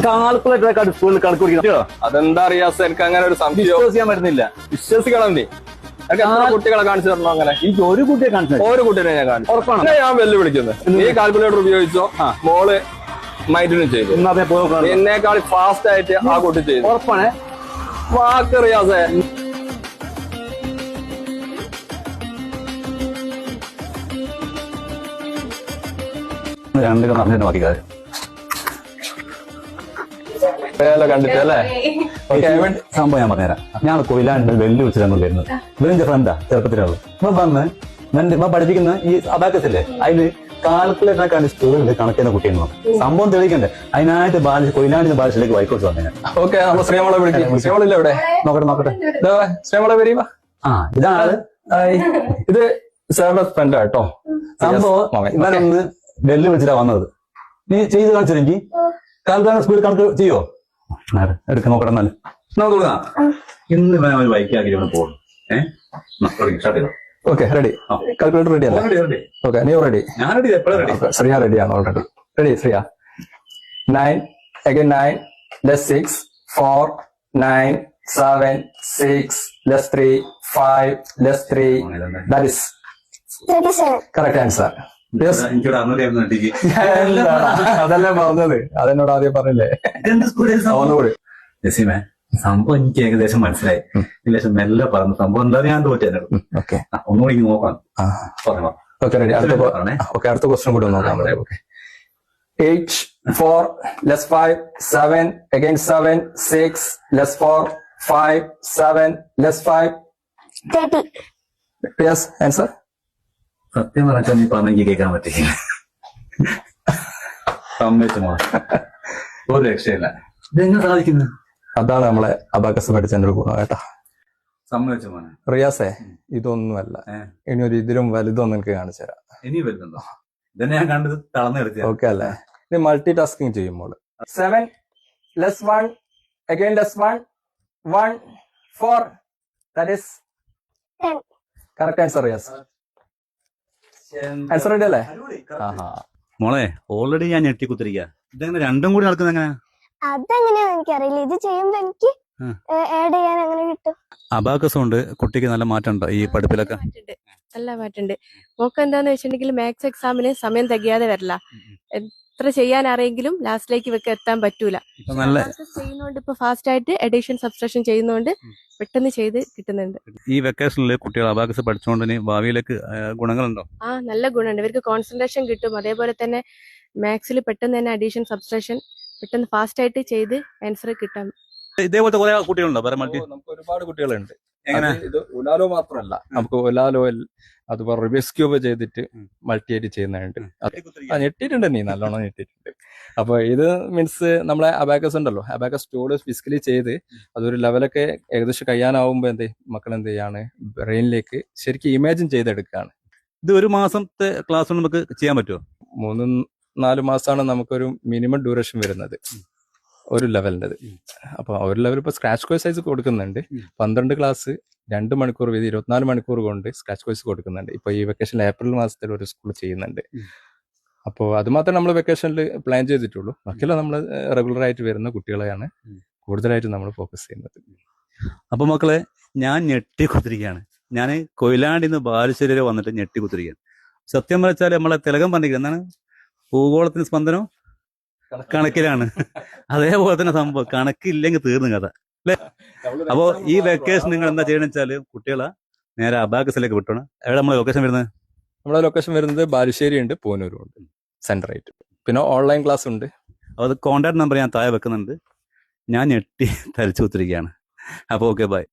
Calculator സ്കൂളിൽ കണക്ക് പിടിക്കോ? അതെന്താ അറിയാം എനിക്ക് അങ്ങനെ ഒരു സംശയം വിശ്വസിക്കാൻ പറ്റുന്നില്ല. വിശ്വസിക്കണം നീ. എനിക്ക് എത്ര കുട്ടികളെ കാണിച്ചു തരണോ? അങ്ങനെ എനിക്ക് ഒരു കുട്ടിയെ കാണിച്ചു. ഒരു കുട്ടീനെ ഞാൻ കാണിച്ചു. ഉറപ്പാണ് ഞാൻ വെല്ലുവിളിക്കുന്നത്. നീ കാൽക്കുലേറ്റർ ഉപയോഗിച്ചോ, മോള് മൈൻഡിനും ചെയ്തു. എന്നെക്കാൾ ഫാസ്റ്റ് ആയിട്ട് ആ കുട്ടി ചെയ്തു. ഉറപ്പാണ്. വാക്കറിയാസേ രണ്ടൊക്കെ പറഞ്ഞിട്ട് ബാക്കി കാര്യം കണ്ടിട്ടല്ലേ? സംഭവം ഞാൻ പറഞ്ഞുതരാം. ഞാൻ കൊയിലാണ്ട് വെല്ലുവിളിച്ച് നമ്മൾ വരുന്നത്. ഇവരെന്റെ ഫ്രണ്ടാ, ചെറുപ്പത്തിലുള്ളത്. ഇപ്പൊ വന്ന് ഇപ്പൊ പഠിപ്പിക്കുന്ന ഈ അബാക്കസില്ലേ, അതില് കാൽക്കുലേറ്ററിനെക്കാണ്ട് സ്കൂളിൽ കണക്കുന്ന കുട്ടിയെന്ന് സംഭവം തെളിയിക്കണ്ടേ. അതിനായിട്ട് കൊയിലാണ്ടിന് ബാലിച്ചിലേക്ക് വൈക്കോട്ട് വന്നു. ഓക്കെ, നമ്മൾ ശ്രീമളെ വിളിക്കും. ശ്രീമളില്ല ഇവിടെ? നോക്കട്ടെ. ശ്രീമളെ വരീവാ. ഇതാണ് ഇത് സാറിന്റെ ഫ്രണ്ടാ കേട്ടോ. സംഭവം ഇവനൊന്ന് വെല്ലുവിളിച്ചിട്ടാ വന്നത്. നീ ചെയ്ത് കാണിച്ചില്ലെങ്കിൽ കാൽക്കുലേറ്റർ സ്കൂളിൽ കണക്ക് ചെയ്യോ? എടുക്ക നോക്കട്ടെ. എന്നാലും നമുക്ക് കൊടുക്കാം. ഇന്ന് ഇവനെ ഒരു ബൈക്കാക്കി ഇവിടെ പോകും. സ്റ്റാർട്ട് ചെയ്തോ. Okay, ready. കാൽക്കുലേറ്റർ റെഡി അല്ലേ? ഓക്കെ, നീ റെഡി? ഞാൻ റെഡി. എപ്പോഴും റെഡി. ശ്രീയ റെഡിയാണ് already. Ready Shriya? 9 again 9 less 6 4 9 7 6 less 3 5 less 3 that is 37. correct answer. Yes. എനിക്കിവിടെ അന്നൂറ്റി അതല്ലേ പറഞ്ഞത്, അതെന്നോട് ആദ്യം പറഞ്ഞില്ലേ? ഒന്നുകൂടി. ജസീമേ, സംഭവം എനിക്ക് ഏകദേശം മനസ്സിലായി. ഏകദേശം മെല്ലെ പറഞ്ഞു സംഭവം എന്താ ഞാൻ തോറ്റു. ഓക്കെ, ഒന്നുകൂടി നോക്കാം. Okay, ready. അടുത്ത ക്വസ്റ്റ്യൻ കൂടി നോക്കാം. 8 4 less 5 7 again 7 6 less 4 5 7 less 5 30. yes answer. സത്യം പറഞ്ഞാൽ നീ പറഞ്ഞെങ്കിൽ കേൾക്കാൻ പറ്റില്ല. സമ്മതിച്ചു മോളെ, ഒരു രക്ഷയില്ല. ഇതെങ്ങനെ സാധിക്കുന്നു? അതാണ് നമ്മളെ അബാക്കസ് പഠിച്ചതിന്റെ ഒരു ഗുണം കേട്ടാ. സമ്മതിച്ചു മോനെ. റിയാസേ, ഇതൊന്നുമല്ല, ഇനി ഒരു ഇതിലും വലുതൊന്നും എനിക്ക് കാണിച്ചു തരാം. ഇനി വരുന്നുണ്ടോ? ഇതന്നെ ഞാൻ കണ്ടത് തളർന്നെടുത്തി. ഓക്കെ അല്ലേ? ഇനി മൾട്ടി ടാസ്കിങ് ചെയ്യുമ്പോൾ 7 less 1 again less 1 1 4 that is 10. correct answer. yes, answer ready അല്ലേ? മോളെ, ഓൾറെഡി ഞാൻ ഞെട്ടിക്കുത്തിരിക്കുക. ഇതെങ്ങനെ രണ്ടും കൂടി നടക്കുന്നത് എങ്ങനെ? അതെങ്ങനെയാന്ന് എനിക്കറിയില്ല. ഇത് ചെയ്യുമ്പോ എനിക്ക് ആഡ് ചെയ്യാൻ അങ്ങനെ കിട്ടും. അബാക്കസ് കൊണ്ട് കുട്ടിക്ക് നല്ല മാറ്റമുണ്ടോ ഈ പഠിപ്പിലൊക്കെ? നല്ല മാറ്റമുണ്ട്. മോക്ക് എന്താന്ന് വെച്ചിട്ടുണ്ടെങ്കിൽ മാത്സ് എക്സാമിന് സമയം തികയാതെ വരില്ല. എത്ര ചെയ്യാൻ അറിയെങ്കിലും ലാസ്റ്റിലേക്ക് ഇവക്ക് എത്താൻ പറ്റൂല. ചെയ്യുന്നോണ്ട് ഇപ്പൊ ഫാസ്റ്റ് ആയിട്ട് എഡിഷൻ സബ്സ്ട്രാക്ഷൻ ചെയ്യുന്നോണ്ട് പെട്ടെന്ന് ചെയ്ത് കിട്ടുന്നുണ്ട്. ഈ വെക്കേഷനിൽ കുട്ടികൾ അബാക്കസ് പഠിച്ചുകൊണ്ട് ഭാവിയിലേക്ക് ഗുണങ്ങളുണ്ടോ? നല്ല ഗുണമുണ്ട്. ഇവർക്ക് കോൺസെൻട്രേഷൻ കിട്ടും. അതേപോലെ തന്നെ മാത്സിൽ പെട്ടെന്ന് തന്നെ അഡീഷൻ സബ്സ്ട്രാക്ഷൻ പെട്ടെന്ന് ഫാസ്റ്റ് ആയിട്ട് ചെയ്ത് ആൻസർ കിട്ടാം. ഇതേപോലത്തെ കുറെ കുട്ടികളുണ്ടോ? നമുക്ക് ഒരുപാട് കുട്ടികളുണ്ട്. ഇത് ഉലാലോ മാത്രമല്ല, നമുക്ക് ഉലാലോ അതുപോലെ റിവേഴ്സ് ക്യൂബ് ചെയ്തിട്ട് മൾട്ടി ആയിട്ട് ചെയ്യുന്നുണ്ട്. ഞെട്ടിയിട്ടുണ്ട്, നീ നല്ലോണം ഞെട്ടിയിട്ടുണ്ട്. അപ്പൊ ഇത് മീൻസ് നമ്മളെ അബാക്കസ് ഉണ്ടല്ലോ, അബാക്കസ് ടൂള് ഫിസിക്കലി ചെയ്ത് അതൊരു ലെവലൊക്കെ ഏകദേശം കഴിയാനാവുമ്പോ മക്കൾ എന്ത് ചെയ്യാണ്, ബ്രെയിനിലേക്ക് ശരിക്കും ഇമാജിൻ ചെയ്തെടുക്കുകയാണ്. ഇത് ഒരു മാസത്തെ ക്ലാസ് നമുക്ക് ചെയ്യാൻ പറ്റുമോ? 3-4 മാസമാണ് നമുക്കൊരു മിനിമം ഡ്യൂറേഷൻ വരുന്നത് ഒരു ലെവലിൻ്റെ. അപ്പൊ ഒരു ലെവൽ ഇപ്പൊ സ്ക്രാച്ച് കോഴ്സ് ആയിട്ട് കൊടുക്കുന്നുണ്ട്. 12 ക്ലാസ് 2 മണിക്കൂർ വീതം 24 മണിക്കൂർ കൊണ്ട് സ്ക്രാച്ച് കോഴ്സ് കൊടുക്കുന്നുണ്ട്. ഇപ്പൊ ഈ വെക്കേഷൻ ഏപ്രിൽ മാസത്തിൽ ഒരു സ്കൂൾ ചെയ്യുന്നുണ്ട്. അപ്പോൾ അത് മാത്രമേ നമ്മൾ വെക്കേഷനിൽ പ്ലാൻ ചെയ്തിട്ടുള്ളൂ. ബാക്കിയുള്ള നമ്മൾ റെഗുലർ ആയിട്ട് വരുന്ന കുട്ടികളെയാണ് കൂടുതലായിട്ട് നമ്മൾ ഫോക്കസ് ചെയ്യുന്നത്. അപ്പൊ മക്കളെ, ഞാൻ ഞെട്ടിക്കുത്തിരിക്കുകയാണ്. ഞാൻ കൊയിലാണ്ടിന്ന് ബാലുശ്ശേരി വരെ വന്നിട്ട് ഞെട്ടിക്കുത്തിരിക്കുകയാണ്. സത്യം പറഞ്ഞാൽ നമ്മളെ തിലകം പറഞ്ഞിരിക്കുന്നത് എന്താണ്, ഭൂഗോളത്തിന് സ്പന്ദനം കണക്കിലാണ്. അതേപോലെ തന്നെ സംഭവം കണക്കില്ലെങ്കിൽ തീർന്നു കഥ അല്ലെ? അപ്പോ ഈ വെക്കേഷൻ നിങ്ങൾ എന്താ ചെയ്യണമെന്ന് വെച്ചാല് കുട്ടികളെ നേരെ അബാക്കസിലേക്ക് വിട്ടണം. എവിടെ നമ്മളെ ലൊക്കേഷൻ വരുന്നത്? നമ്മുടെ ലൊക്കേഷൻ വരുന്നത് ബാലുശ്ശേരി ഉണ്ട്, പൂനൂരും ഉണ്ട് സെന്റർ ആയിട്ട്. പിന്നെ ഓൺലൈൻ ക്ലാസ് ഉണ്ട്. അത് കോൺടാക്ട് നമ്പർ ഞാൻ താഴെ വെക്കുന്നുണ്ട്. ഞാൻ ഞെട്ടി തരിച്ചു കുത്തിരിക്കുകയാണ്. അപ്പോൾ ഓക്കെ, ബൈ.